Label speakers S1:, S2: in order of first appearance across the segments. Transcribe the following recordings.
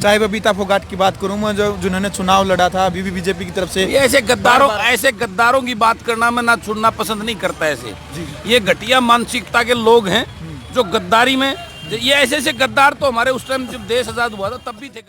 S1: चाहे बबीता फोगाट की बात करूं मैं, जो जिन्होंने चुनाव लड़ा था अभी भी बीजेपी की तरफ से।
S2: ये ऐसे गद्दारों की बात करना मैं ना सुनना पसंद नहीं करता। ऐसे ये घटिया मानसिकता के लोग हैं जो गद्दारी में, ये ऐसे गद्दार तो हमारे उस टाइम जब देश आजाद हुआ था तब भी थे।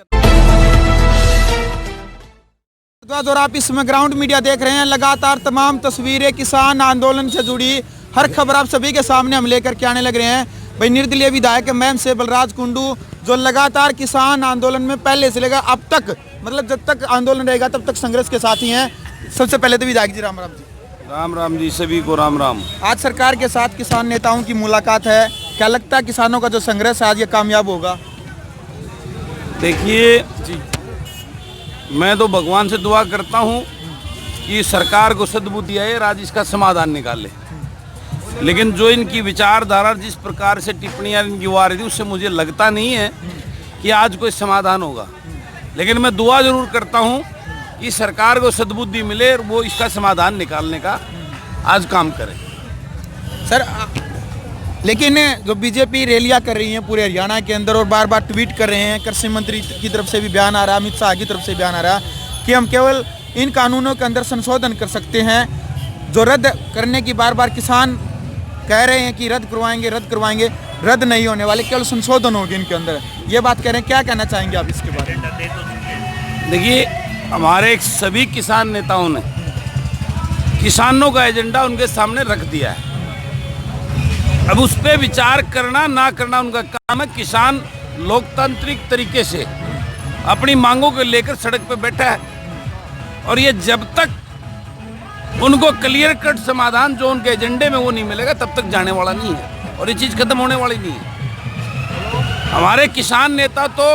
S1: और आप इसमें ग्राउंड मीडिया देख रहे हैं। लगातार तमाम तस्वीरें किसान आंदोलन से जुड़ी हर खबर आप सभी के सामने हम लेकर के आने लग रहे हैं। भाई निर्दलीय विधायक मैम से बलराज कुंडू जो लगातार किसान आंदोलन में पहले से लेकर अब तक, मतलब जब तक आंदोलन रहेगा तब तक संघर्ष के साथ ही हैं। सबसे पहले तो विधायक जी राम राम जी।
S2: राम राम जी, सभी को राम राम।
S1: आज सरकार के साथ किसान नेताओं की मुलाकात है, क्या लगता है किसानों का जो संघर्ष आज ये कामयाब होगा?
S2: देखिए जी, मैं तो भगवान से दुआ करता हूँ कि सरकार को सद्बुद्धि आए, आज इसका समाधान निकाले। लेकिन जो इनकी विचारधारा जिस प्रकार से टिप्पणियाँ इनकी आ रही थी, उससे मुझे लगता नहीं है कि आज कोई समाधान होगा। लेकिन मैं दुआ जरूर करता हूँ कि सरकार को सद्बुद्धि मिले और वो इसका समाधान निकालने का आज काम करे।
S1: सर लेकिन जो बीजेपी रैलियां कर रही हैं पूरे हरियाणा के अंदर और बार बार ट्वीट कर रहे हैं, कृषि मंत्री की तरफ से भी बयान आ रहा है, अमित शाह की तरफ से बयान आ रहा है कि हम केवल इन कानूनों के अंदर संशोधन कर सकते हैं, जो रद्द करने की बार बार किसान कह रहे हैं कि रद्द करवाएंगे, रद्द नहीं होने वाले, केवल संशोधन होगी इनके अंदर, ये बात कह रहे हैं। क्या कहना चाहेंगे आप इसके बारे में?
S2: देखिए, हमारे सभी किसान नेताओं ने किसानों का एजेंडा उनके सामने रख दिया है। अब उस पर विचार करना ना करना उनका काम है। किसान लोकतांत्रिक तरीके से अपनी मांगों को लेकर सड़क पर बैठा है और ये जब तक उनको क्लियर कट समाधान जो उनके एजेंडे में वो नहीं मिलेगा तब तक जाने वाला नहीं है और ये चीज़ खत्म होने वाली नहीं है। हमारे किसान नेता तो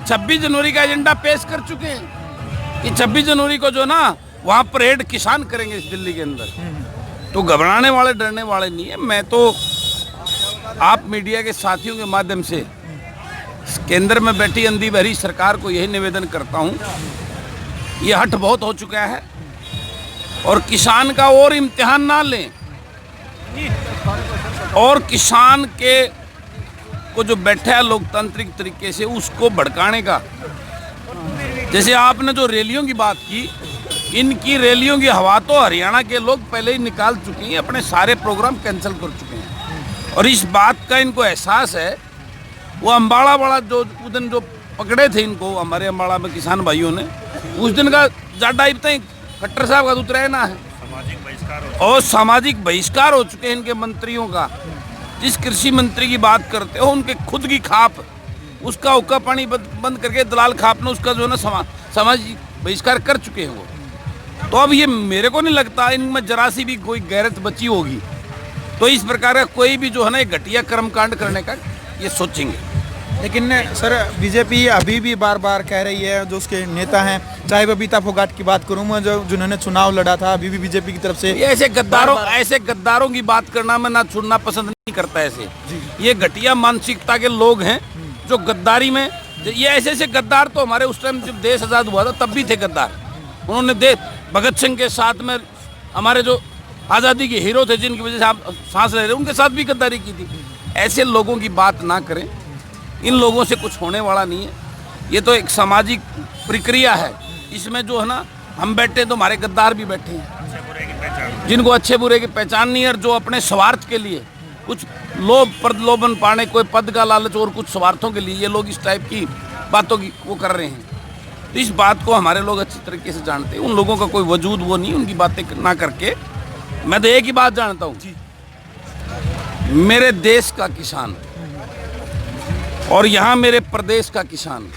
S2: 26 जनवरी का एजेंडा पेश कर चुके हैं कि 26 जनवरी को जो ना वहाँ परेड किसान करेंगे इस दिल्ली के अंदर। तो घबराने वाले डरने वाले नहीं है। मैं तो आप मीडिया के साथियों के माध्यम से केंद्र में बैठी अंधी बहरी सरकार को यही निवेदन करता हूँ, ये हट बहुत हो चुका है और किसान का और इम्तिहान ना लें और किसान के को जो बैठा है लोकतांत्रिक तरीके से उसको भड़काने का। जैसे आपने जो रैलियों की बात की, इनकी रैलियों की हवा तो हरियाणा के लोग पहले ही निकाल चुके हैं, अपने सारे प्रोग्राम कैंसिल कर चुके हैं और इस बात का इनको एहसास है। वो अम्बाड़ा वाला जो उस दिन जो पकड़े थे इनको हमारे अम्बाड़ा में किसान भाइयों ने, उस दिन का ज़्यादा इतना ही खट्टर साहब का दूत रहना है और सामाजिक बहिष्कार हो चुके हैं इनके मंत्रियों का। जिस कृषि मंत्री की बात करते हो उनके खुद की खाप, उसका हुक्का पानी बंद करके दलाल खाप ने उसका जो है ना सामाजिक बहिष्कार कर चुके हैं वो। तो अब ये मेरे को नहीं लगता इनमें जरा सी भी कोई गैरत बची होगी, तो इस प्रकार का कोई भी जो है ना घटिया कर्मकांड करने का ये सोचेंगे।
S1: लेकिन सर बीजेपी अभी भी बार बार कह रही है, जो उसके नेता हैं, चाहे बबीता फोगाट की बात करूं मैं, जो जिन्होंने चुनाव लड़ा था अभी भी बीजेपी की तरफ से।
S2: ये ऐसे गद्दारों की बात करना मैं ना सुनना पसंद नहीं करता। ऐसे ये घटिया मानसिकता के लोग हैं जो गद्दारी में, ये ऐसे गद्दार तो हमारे उस टाइम जब देश आजाद हुआ था तब भी थे गद्दार। उन्होंने भगत सिंह के साथ में हमारे जो आज़ादी के हीरो थे जिनकी वजह से आप सांस ले रहे, उनके साथ भी गद्दारी की थी। ऐसे लोगों की बात ना करें, इन लोगों से कुछ होने वाला नहीं है। ये तो एक सामाजिक प्रक्रिया है, इसमें जो है ना हम बैठे तो हमारे गद्दार भी बैठे हैं जिनको अच्छे बुरे की पहचान नहीं है और जो अपने स्वार्थ के लिए कुछ लोभ प्रलोभन पाने, कोई पद का लालच और कुछ स्वार्थों के लिए ये लोग इस टाइप की बातों की वो कर रहे हैं। तो इस बात को हमारे लोग अच्छी तरीके से जानते हैं। उन लोगों का कोई वजूद वो नहीं, उनकी बातें ना करके मैं तो एक ही बात जानता हूँ, मेरे देश का किसान और यहाँ मेरे प्रदेश का किसान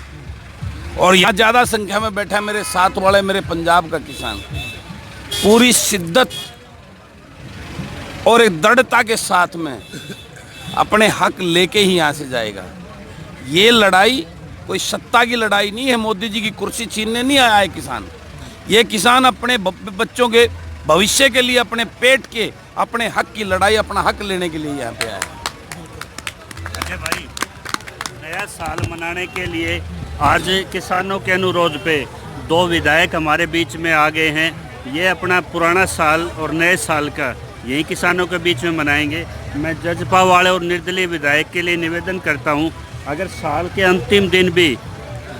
S2: और यहाँ ज़्यादा संख्या में बैठा है मेरे साथ वाले मेरे पंजाब का किसान पूरी शिद्दत और एक दृढ़ता के साथ में अपने हक लेके ही यहाँ से जाएगा। ये लड़ाई कोई सत्ता की लड़ाई नहीं है, मोदी जी की कुर्सी छीनने नहीं आया है किसान। ये किसान अपने बच्चों के भविष्य के लिए, अपने पेट के, अपने हक की लड़ाई, अपना हक लेने के लिए यहाँ पे आया है।
S3: अच्छा भाई, नया साल मनाने के लिए आज किसानों के अनुरोध पे 2 विधायक हमारे बीच में आ गए हैं। ये अपना पुराना साल और नए साल का यही किसानों के बीच में मनाएंगे। मैं जजपा वाले और निर्दलीय विधायक के लिए निवेदन करता हूं, अगर साल के अंतिम दिन भी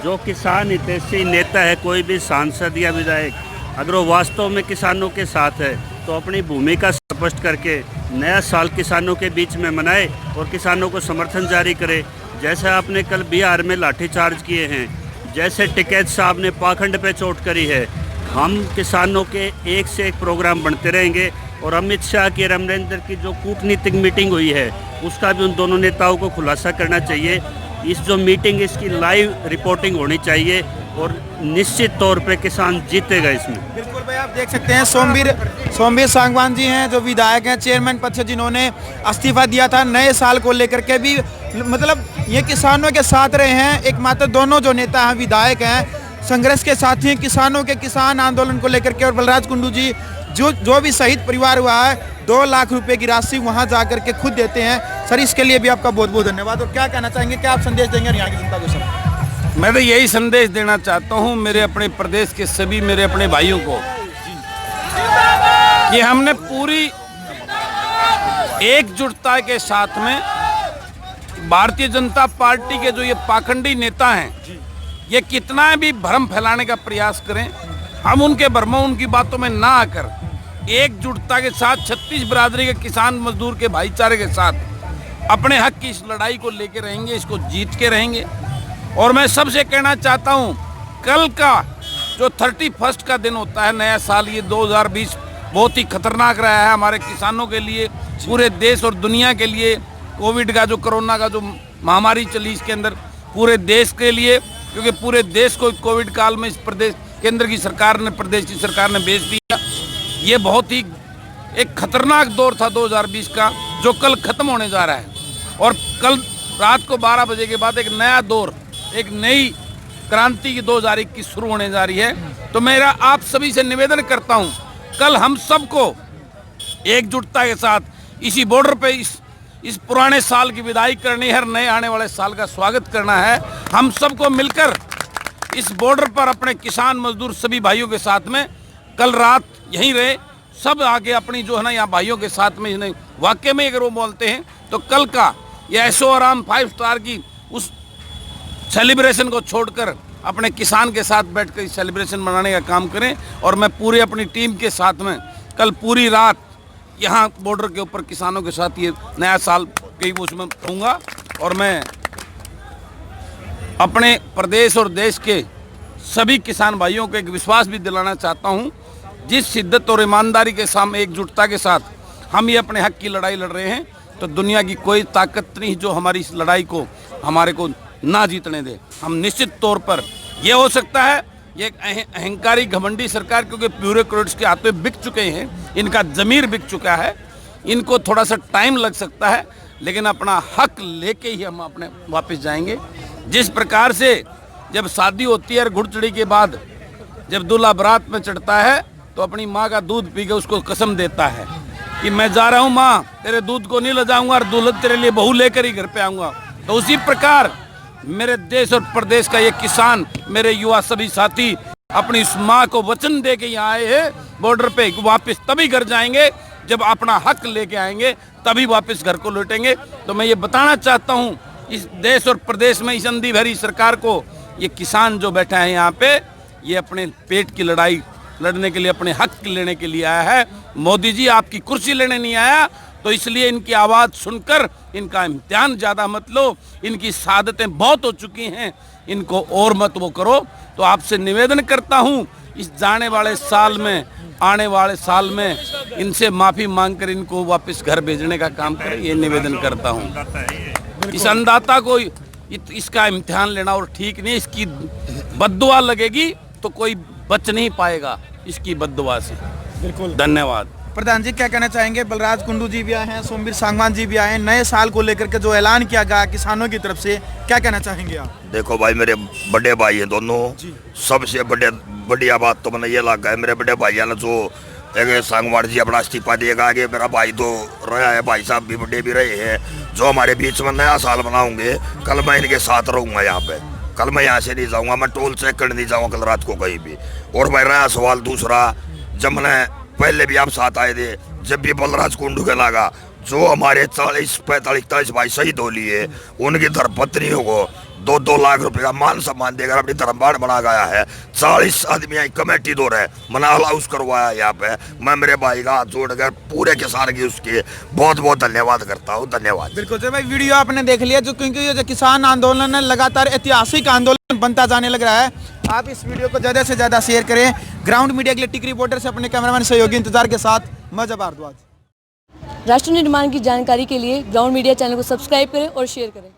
S3: जो किसान हितैषी नेता है, कोई भी सांसद या विधायक, अगर वो वास्तव में किसानों के साथ है तो अपनी भूमिका स्पष्ट करके नया साल किसानों के बीच में मनाए और किसानों को समर्थन जारी करे। जैसे आपने कल बिहार में लाठीचार्ज किए हैं, जैसे टिकैत साहब ने पाखंड पे चोट करी है, हम किसानों के एक से एक प्रोग्राम बनते रहेंगे। और अमित शाह की और अमरिंदर की जो कूटनीतिक मीटिंग हुई है उसका भी उन दोनों नेताओं को खुलासा करना चाहिए। इस जो मीटिंग इसकी लाइव रिपोर्टिंग होनी चाहिए और निश्चित तौर पे किसान जीतेगा इसमें।
S1: बिल्कुल भाई, आप देख सकते हैं सोमवीर सांगवान जी हैं जो विधायक हैं, चेयरमैन पद से जिन्होंने इस्तीफा दिया था। नए साल को लेकर के भी मतलब ये किसानों के साथ रहे हैं। एकमात्र दोनों जो नेता हैं विधायक हैं, संघर्ष के साथी हैं किसानों के, किसान आंदोलन को लेकर के। और बलराज कुंडू जी जो भी शहीद परिवार हुआ है 2 लाख रुपए की राशि वहां जाकर के खुद देते हैं। सर इसके लिए भी आपका बहुत बहुत धन्यवाद। और क्या कहना चाहेंगे, क्या आप संदेश देंगे यहाँ की जनता को? सर
S2: मैं तो यही संदेश देना चाहता हूँ मेरे अपने प्रदेश के सभी मेरे अपने भाइयों को कि हमने पूरी एकजुटता के साथ में भारतीय जनता पार्टी के जो ये पाखंडी नेता हैं, ये कितना भी भ्रम फैलाने का प्रयास करें, हम उनके भ्रमों उनकी बातों में ना आकर एकजुटता के साथ 36 बिरादरी के किसान मजदूर के भाईचारे के साथ अपने हक की इस लड़ाई को लेके रहेंगे, इसको जीत के रहेंगे। और मैं सबसे कहना चाहता हूं, कल का जो 31 का दिन होता है, नया साल, ये 2020 बहुत ही खतरनाक रहा है हमारे किसानों के लिए, पूरे देश और दुनिया के लिए। कोविड का जो कोरोना का जो महामारी चली इसके अंदर पूरे देश के लिए, क्योंकि पूरे देश को कोविड काल में इस प्रदेश केंद्र की सरकार ने, प्रदेश की सरकार ने भेज दिया। ये बहुत ही एक खतरनाक दौर था 2020 का, जो कल खत्म होने जा रहा है। और कल रात को 12 बजे के बाद एक नया दौर, एक नई क्रांति की 2021 शुरू होने जा रही है। तो मेरा आप सभी से निवेदन करता हूं, कल हम सबको एकजुटता के साथ इसी बॉर्डर पे इस पुराने साल की विदाई करनी है, हर नए आने वाले साल का स्वागत करना है। हम सबको मिलकर इस बॉर्डर पर अपने किसान मजदूर सभी भाइयों के साथ में कल रात यहीं रहे, सब आके अपनी जो है ना यहाँ भाइयों के साथ में, नहीं वाकई में अगर वो बोलते हैं तो कल का ये ऐशो आराम 5 स्टार की उस सेलिब्रेशन को छोड़कर अपने किसान के साथ बैठकर इस सेलिब्रेशन मनाने का काम करें। और मैं पूरी अपनी टीम के साथ में कल पूरी रात यहाँ बॉर्डर के ऊपर किसानों के साथ ये नया साल कई उसमें रहूँगा। और मैं अपने प्रदेश और देश के सभी किसान भाइयों को एक विश्वास भी दिलाना चाहता हूँ, जिस शिद्दत और ईमानदारी के सामने एकजुटता के साथ हम ये अपने हक की लड़ाई लड़ रहे हैं, तो दुनिया की कोई ताकत नहीं जो हमारी इस लड़ाई को हमारे को ना जीतने दे। हम निश्चित तौर पर ये हो सकता है ये एक अहंकारी घमंडी सरकार, क्योंकि ब्यूरोक्रेट्स के हाथ में बिक चुके हैं, इनका ज़मीर बिक चुका है, इनको थोड़ा सा टाइम लग सकता है, लेकिन अपना हक लेके ही हम अपने वापस जाएंगे। जिस प्रकार से जब शादी होती है और घुड़चड़ी के बाद जब दूल्हा बारात में चढ़ता है तो अपनी माँ का दूध पी के उसको कसम देता है कि मैं जा रहा हूँ माँ, तेरे दूध को नहीं ले जाऊँगा और दुल्हन तेरे लिए बहू लेकर ही घर पे आऊँगा। तो उसी प्रकार मेरे देश और प्रदेश का ये किसान, मेरे युवा सभी साथी अपनी उस माँ को वचन दे के यहाँ आए हैं बॉर्डर पे, वापस तभी घर जाएंगे जब अपना हक लेके आएंगे, तभी वापस घर को लौटेंगे। तो मैं ये बताना चाहता हूँ इस देश और प्रदेश में इस अंधी भरी सरकार को, ये किसान जो बैठा है यहाँ पे, ये अपने पेट की लड़ाई लड़ने के लिए, अपने हक लेने के लिए आया है। मोदी जी आपकी कुर्सी लेने नहीं आया, तो इसलिए इनकी आवाज़ सुनकर इनका इम्तिहान ज़्यादा मत लो, इनकी शहादतें बहुत हो चुकी हैं, इनको और मत वो करो। तो आपसे निवेदन करता हूँ इस जाने वाले साल में, आने वाले साल में इनसे माफ़ी मांगकर इनको वापस घर भेजने का काम करें, ये निवेदन करता हूँ। इस अन्नदाता को इसका इम्तिहान लेना और ठीक नहीं, इसकी बद्दुआ लगेगी तो कोई बच नहीं पाएगा इसकी बद्दुआ से। बिल्कुल, धन्यवाद।
S1: प्रधान जी क्या कहना चाहेंगे? बलराज कुंडू जी भी आए हैं, सोमवीर सांगवान जी भी आए हैं, नए साल को लेकर के जो ऐलान किया गया किसानों की तरफ से, क्या कहना चाहेंगे आप?
S4: देखो भाई, मेरे बड़े भाई हैं दोनों, सबसे बढ़िया बात तो मैंने ये लगा है, मेरे बड़े भाई ने जो एक सांगवान जी अपना इस्तीफा देगा, आगे मेरा भाई तो रहा है, भाई साहब भी बड़े भी रहे हैं, जो हमारे बीच में नया साल मनाऊंगे, कल मैं इनके साथ रहूंगा यहाँ पे। कल मैं यहाँ से नहीं जाऊँगा, मैं टोल चेक करने नहीं जाऊँगा कल रात को कहीं भी। और भाई रहा सवाल दूसरा, जब मैंने पहले भी आप साथ आए थे, जब भी बलराज कुंडू के लगा, जो हमारे 40-45 भाई शहीद हो लिए, उनकी धर्मपत्नियों को 2-2 लाख रुपए का मान सम्मान देकर अपनी धर्मबाड़ बना गया है। 40 आदमी यहाँ कमेटी दो रहे, मना हाउस करवाया यहाँ पे। मैं मेरे भाई का हाथ जोड़कर पूरे किसान की उसके बहुत बहुत धन्यवाद करता हूँ। धन्यवाद।
S1: बिल्कुल सर भाई, वीडियो आपने देख लिया जो, क्योंकि ये जो किसान आंदोलन है लगातार ऐतिहासिक आंदोलन बनता जाने लग रहा है। आप इस वीडियो को ज़्यादा से ज़्यादा शेयर करें। ग्राउंड मीडिया के लिए टिक रिपोर्टर से अपने कैमरामैन सहयोगी इंतजार के साथ मजहब भारद्वाज।
S5: राष्ट्र निर्माण की जानकारी के लिए ग्राउंड मीडिया चैनल को सब्सक्राइब करें और शेयर करें।